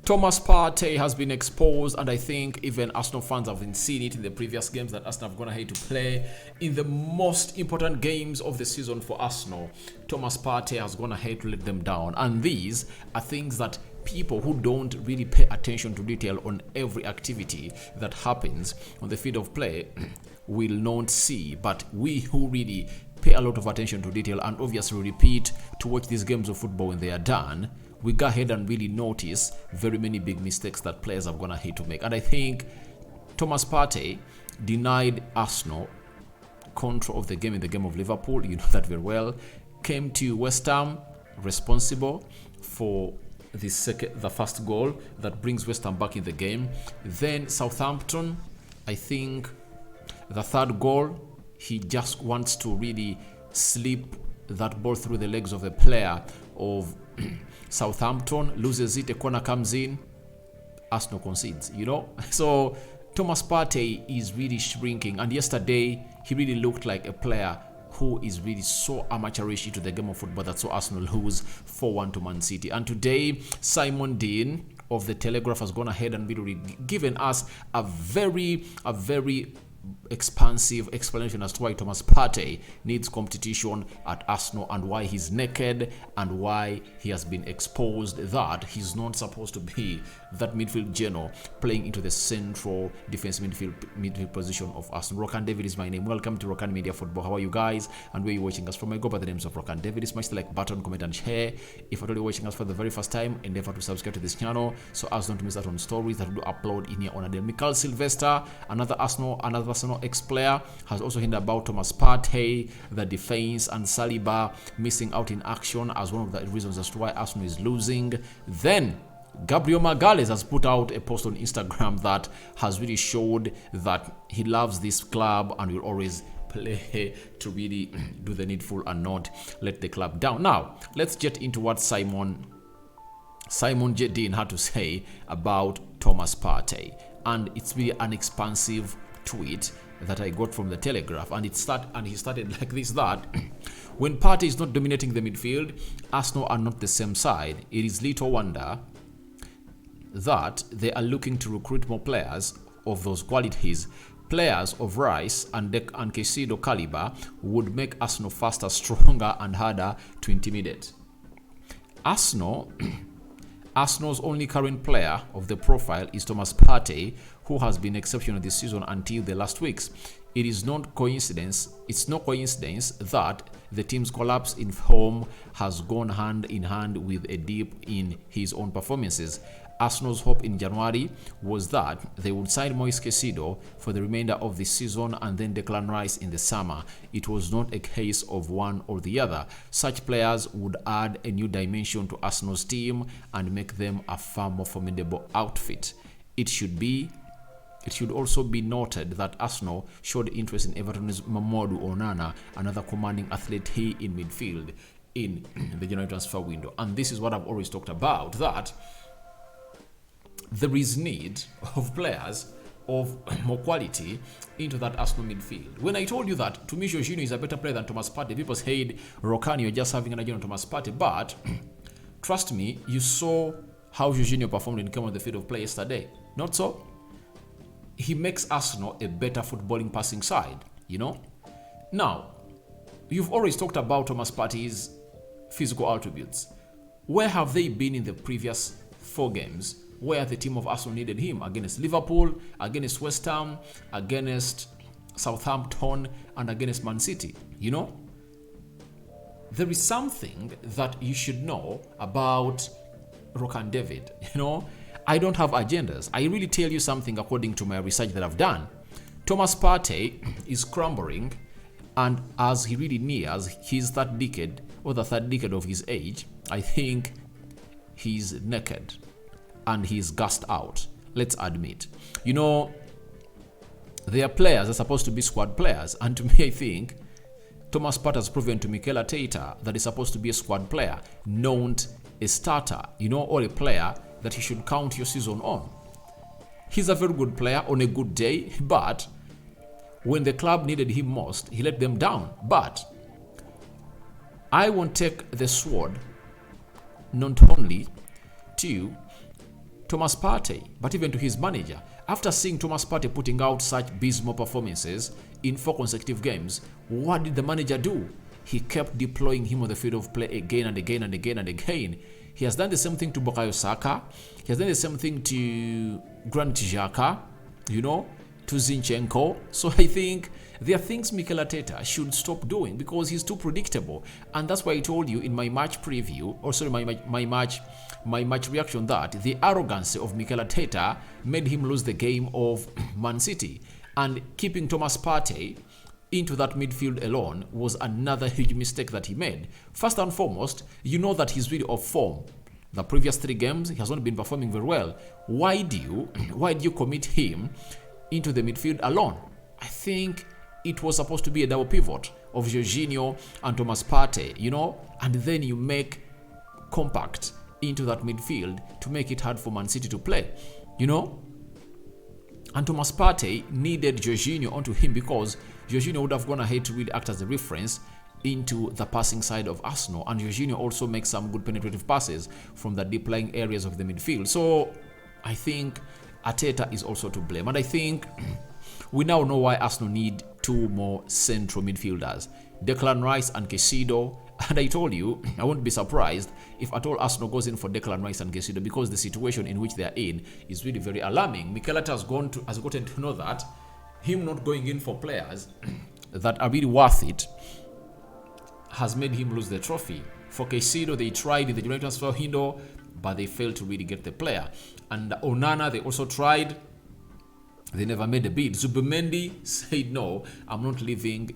Thomas Partey has been exposed, and I think even Arsenal fans have been seeing it in the previous games that Arsenal have gone ahead to play. In the most important games of the season for Arsenal, Thomas Partey has gone ahead to let them down. And these are things that people who don't really pay attention to detail on every activity that happens on the field of play will not see. But we who really pay a lot of attention to detail and obviously repeat to watch these games of football when they are done, we go ahead and really notice very many big mistakes that players have gone ahead to make. And I think Thomas Partey denied Arsenal control of the game in the game of Liverpool. You know that very well. Came to West Ham responsible for the first goal that brings West Ham back in the game. Then Southampton, I think the third goal, he just wants to really slip that ball through the legs of a player of Southampton, loses it, a corner comes in, Arsenal concedes, So Thomas Partey is really shrinking, and yesterday he really looked like a player who is really so amateurish into the game of football that saw Arsenal lose 4-1 to Man City. And today, Simon Dean of The Telegraph has gone ahead and really given us a very expansive explanation as to why Thomas Partey needs competition at Arsenal and why he's naked and why he has been exposed that he's not supposed to be that midfield general playing into the central defensive midfield position of Arsenal. Rokani David is my name. Welcome to Rokani Media Football. How are you guys? And where are you watching us from? I go by the names of Rokani David. Smash the like button, comment and share. If you're already watching us for the very first time, endeavor to subscribe to this channel so as not to miss out on stories that we do upload in here on a day. Mikel Sylvester, another Arsenal ex-player, has also hinted about Thomas Partey, the defense, and Saliba missing out in action as one of the reasons as to why Arsenal is losing. Then Gabriel Magalhaes has put out a post on Instagram that has really showed that he loves this club and will always play to really do the needful and not let the club down. Now, let's get into what Simon J. Dean had to say about Thomas Partey. And it's really an expansive tweet that I got from The Telegraph, and he started like this: that when Partey is not dominating the midfield, Arsenal are not the same side. It is little wonder that they are looking to recruit more players of those qualities. Players of Rice and Caicedo caliber would make Arsenal faster, stronger, and harder to intimidate. Arsenal's only current player of the profile is Thomas Partey, who has been exceptional this season until the last weeks. It's no coincidence that the team's collapse in form has gone hand in hand with a dip in his own performances. Arsenal's hope in January was that they would sign Moise Caicedo for the remainder of the season and then Declan Rice in the summer. It was not a case of one or the other. Such players would add a new dimension to Arsenal's team and make them a far more formidable outfit. It should also be noted that Arsenal showed interest in Everton's Mamadou Onana, another commanding athlete in midfield in the January transfer window. And this is what I've always talked about, that there is need of players of more quality into that Arsenal midfield. When I told you that, to me, Jorginho is a better player than Thomas Partey, people said, Rokani, you're just having an idea on Thomas Partey. But trust me, you saw how Jorginho performed in the field of play yesterday. Not so? He makes Arsenal a better footballing passing side, Now, you've always talked about Thomas Partey's physical attributes. Where have they been in the previous 4 games where the team of Arsenal needed him? Against Liverpool, against West Ham, against Southampton, and against Man City, There is something that you should know about Rokani David, I don't have agendas. I really tell you something according to my research that I've done. Thomas Partey is crumbling, and as he really nears his third decade or the third decade of his age, I think he's naked and he's gassed out. Let's admit. Their players are supposed to be squad players, and to me, I think Thomas Partey has proven to Mikel Arteta that he's supposed to be a squad player, not a starter, or a player that he should count your season on. He's a very good player on a good day, but when the club needed him most, he let them down. But I won't take the sword not only to Thomas Partey, but even to his manager. After seeing Thomas Partey putting out such abysmal performances in 4 consecutive games, what did the manager do? He kept deploying him on the field of play again and again and again and again. He has done the same thing to Bukayo Saka. He has done the same thing to Granit Xhaka, to Zinchenko. So I think there are things Mikel Arteta should stop doing because he's too predictable. And that's why I told you in my match preview, or sorry, my match reaction, that the arrogance of Mikel Arteta made him lose the game of Man City. And keeping Thomas Partey into that midfield alone was another huge mistake that he made. First and foremost, you know that he's really off form. The previous 3 games, he has not been performing very well. Why do you commit him into the midfield alone? I think it was supposed to be a double pivot of Jorginho and Thomas Partey, and then you make compact into that midfield to make it hard for Man City to play, And Thomas Partey needed Jorginho onto him because Jorginho would have gone ahead to really act as a reference into the passing side of Arsenal. And Jorginho also makes some good penetrative passes from the deep lying areas of the midfield. So I think Arteta is also to blame. And I think we now know why Arsenal need 2 more central midfielders, Declan Rice and Caicedo. And I told you, I won't be surprised if at all Arsenal goes in for Declan Rice and Caicedo because the situation in which they are in is really very alarming. Mikel Arteta has gotten to know that him not going in for players that are really worth it has made him lose the trophy. For Caicedo, they tried in the January transfer window, but they failed to really get the player. And Onana, they also tried. They never made a bid. Zubimendi said, no, I'm not leaving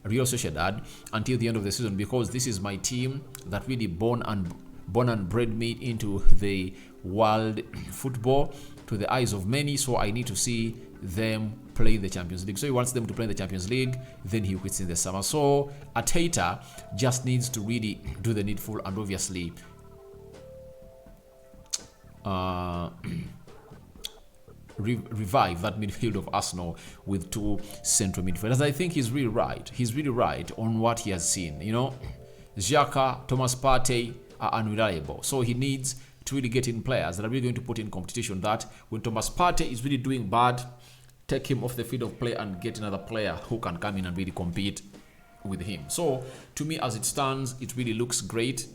Real Sociedad until the end of the season because this is my team that really born and bred me into the world football to the eyes of many, so I need to see them play in the Champions League. So he wants them to play in the Champions League, then he quits in the summer. So Arteta just needs to really do the needful and obviously revive that midfield of Arsenal with 2 central midfielders. I think he's really right. He's really right on what he has seen. Xhaka, Thomas Partey are unreliable. So he needs to really get in players that are really going to put in competition, that when Thomas Partey is really doing bad, take him off the field of play and get another player who can come in and really compete with him. So to me, as it stands, it really looks great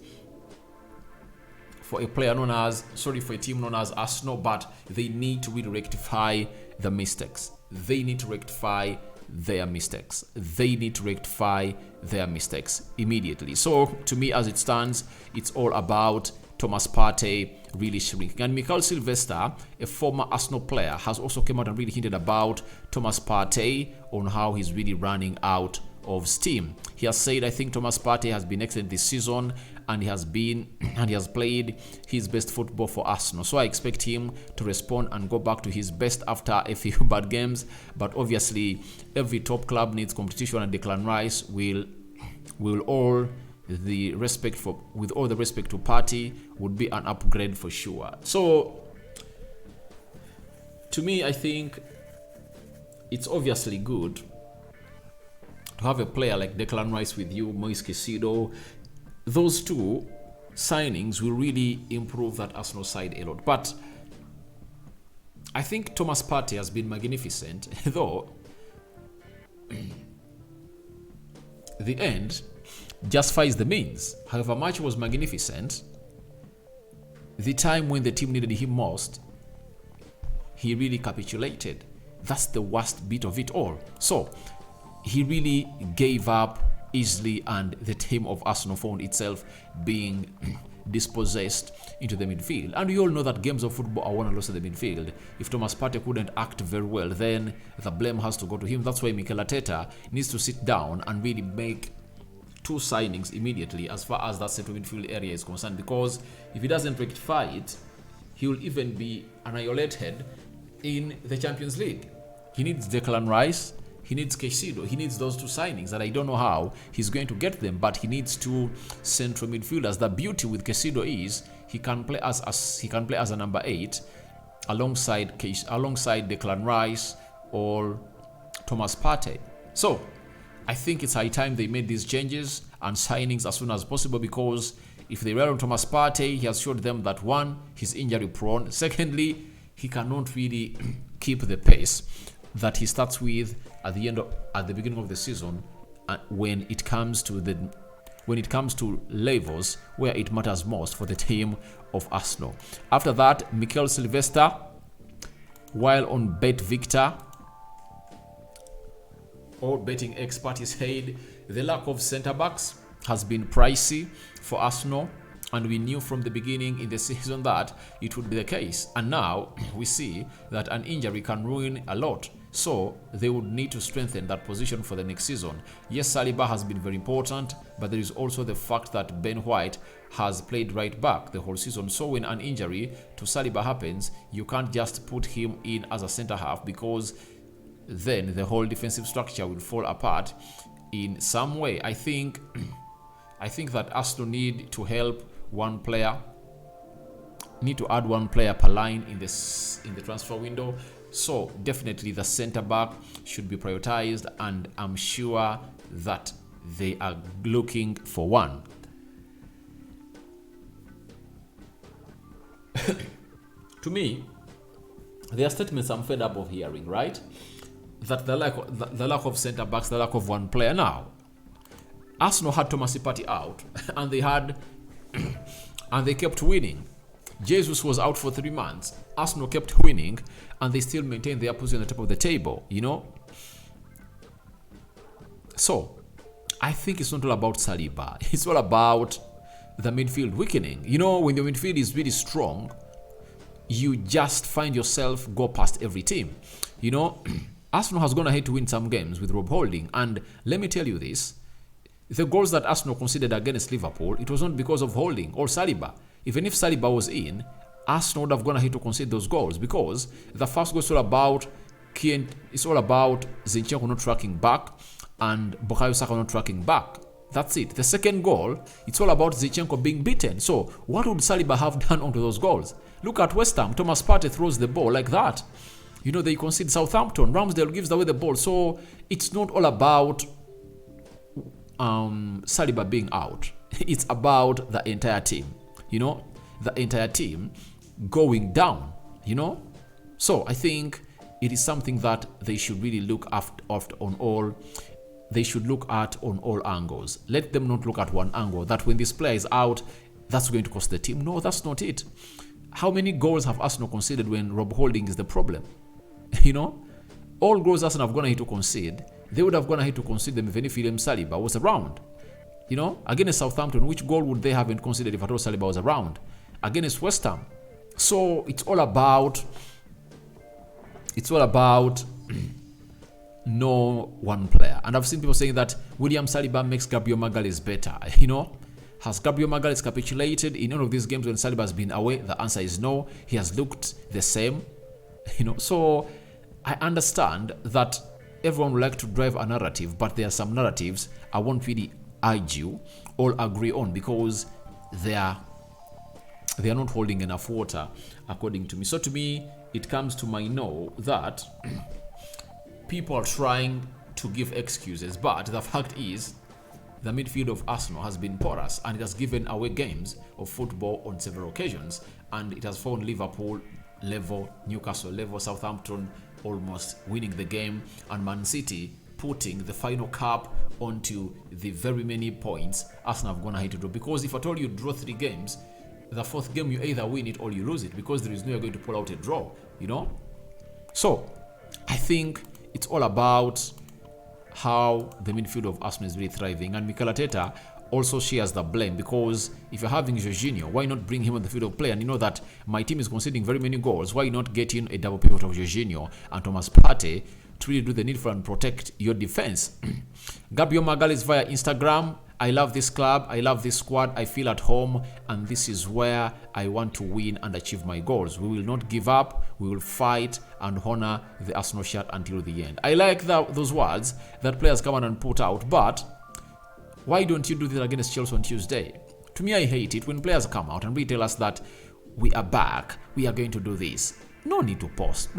for a team known as Arsenal, but they need to really rectify the mistakes. They need to rectify their mistakes. They need to rectify their mistakes immediately. So to me, as it stands, it's all about Thomas Partey really shrinking. And Mikel Sylvester, a former Arsenal player, has also come out and really hinted about Thomas Partey on how he's really running out of steam. He has said, I think Thomas Partey has been excellent this season and he has played his best football for Arsenal. So I expect him to respond and go back to his best after a few bad games. But obviously, every top club needs competition, and Declan Rice with all the respect to Partey, would be an upgrade for sure. So to me, I think it's obviously good to have a player like Declan Rice with you, Moise Caicedo. Those 2 signings will really improve that Arsenal side a lot. But I think Thomas Partey has been magnificent, though the end justifies the means. However much was magnificent, the time when the team needed him most, he really capitulated. That's the worst bit of it all. So he really gave up easily, and the team of Arsenal found itself being dispossessed into the midfield. And we all know that games of football are won and lost in the midfield. If Thomas Partey couldn't act very well, then the blame has to go to him. That's why Mikel Arteta needs to sit down and really make 2 signings immediately as far as that central midfield area is concerned, because if he doesn't rectify it, he will even be annihilated in the Champions League. He needs Declan Rice, he needs Caicedo, he needs those 2 signings that I don't know how he's going to get them, but he needs 2 central midfielders. The beauty with Caicedo is he can play as a number 8 alongside Declan Rice or Thomas Partey. So I think it's high time they made these changes and signings as soon as possible, because If they rely on Thomas Partey, he has showed them that one, he's injury prone. Secondly, he cannot really keep the pace that he starts with at the beginning of the season when it comes to levels where it matters most for the team of Arsenal. After that, Mikel Sylvester, while on Bet Victor, or betting expert, he said the lack of centre backs has been pricey for Arsenal, and we knew from the beginning in the season that it would be the case. And now we see that an injury can ruin a lot. So they would need to strengthen that position for the next season. Yes, Saliba has been very important, but there is also the fact that Ben White has played right back the whole season. So when an injury to Saliba happens, you can't just put him in as a centre half, because then the whole defensive structure will fall apart in some way. I think that Arsenal need to help one player, need to add one player per line in the transfer window. So definitely the centre back should be prioritized, and I'm sure that they are looking for one. To me, there are statements I'm fed up of hearing, right? That the lack of centre backs, the lack of one player. Now, Arsenal had Thomas Partey out, and they kept winning. Jesus was out for 3 months. Arsenal kept winning, and they still maintained their position at the top of the table, So, I think it's not all about Saliba. It's all about the midfield weakening. When the midfield is really strong, you just find yourself go past every team. Arsenal has gone ahead to win some games with Rob Holding, and let me tell you this. The goals that Arsenal conceded against Liverpool, it was not because of Holding or Saliba. Even if Saliba was in, Arsenal would have gone ahead to concede those goals, because the first goal is all about Zinchenko not tracking back and Bukayo Saka not tracking back. That's it. The second goal, it's all about Zinchenko being beaten. So what would Saliba have done onto those goals? Look at West Ham. Thomas Partey throws the ball like that. They concede Southampton. Ramsdale gives away the ball. So it's not all about Saliba being out. It's about the entire team. The entire team going down. So I think it is something that they should really look after on all. They should look at on all angles. Let them not look at one angle, that when this player is out, that's going to cost the team. No, that's not it. How many goals have Arsenal conceded when Rob Holding is the problem? All goals Arsenal have gone ahead to concede, they would have gone ahead to concede them even if William Saliba was around. Against Southampton, which goal would they have conceded if at all Saliba was around? Against West Ham. So it's all about no one player. And I've seen people saying that William Saliba makes Gabriel Magalhaes better. Has Gabriel Magalhaes capitulated in all of these games when Saliba has been away? The answer is no. He has looked the same. So I understand that everyone would like to drive a narrative, but there are some narratives I won't really argue or agree on, because they are not holding enough water, according to me. So to me, it comes to my know that people are trying to give excuses, but the fact is the midfield of Arsenal has been porous, and it has given away games of football on several occasions, and it has found Liverpool level, Newcastle level, Southampton almost winning the game, and Man City putting the final cap onto the very many points Arsenal have gone ahead to draw. Because if at all you draw 3 games, the 4th game you either win it or you lose it, because there is no way going to pull out a draw, So I think it's all about how the midfield of Arsenal is really thriving, and Mikel Arteta also shares the blame, because if you're having Jorginho, why not bring him on the field of play? And that my team is conceding very many goals. Why not get in a double pivot of Jorginho and Thomas Partey to really do the needful and protect your defense? Gabriel Magalhaes via Instagram. I love this club. I love this squad. I feel at home, and this is where I want to win and achieve my goals. We will not give up. We will fight and honor the Arsenal shirt until the end. I like those words that players come on and put out, but why don't you do this against Chelsea on Tuesday? To me, I hate it when players come out and really tell us that we are back, we are going to do this. No need to post.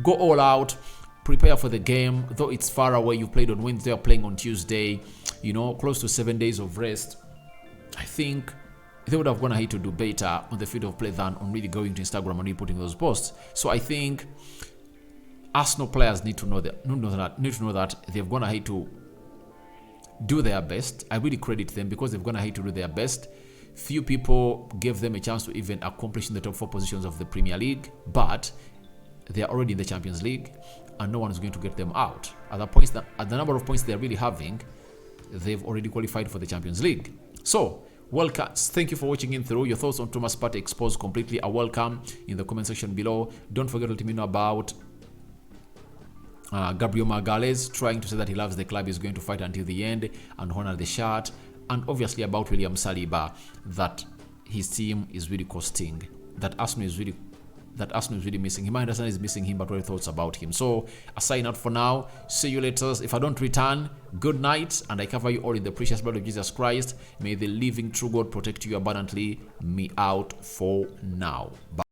Go all out. Prepare for the game. Though it's far away, you played on Wednesday, you're playing on Tuesday, close to 7 days of rest. I think they would have gone ahead to do better on the field of play than on really going to Instagram and really putting those posts. So I think Arsenal players need to know that they've gone ahead to do their best. I really credit them because they've gone ahead to do their best. Few people gave them a chance to even accomplish in the top 4 positions of the Premier League, but they are already in the Champions League and no one is going to get them out. At the number of points they're really having, they've already qualified for the Champions League. So, welcome. Thank you for watching in through. Your thoughts on Thomas Partey exposed completely are welcome in the comment section below. Don't forget to let me know about Gabriel Magalhaes trying to say that he loves the club, is going to fight until the end and honor the shirt, and obviously about William Saliba, that his team is really costing, that Arsenal is really missing him. I understand he's missing him, but what are your thoughts about him? So I sign out for now. See you later. If I don't return, good night, and I cover you all in the precious blood of Jesus Christ. May the living true God protect you abundantly. Me out for now. Bye.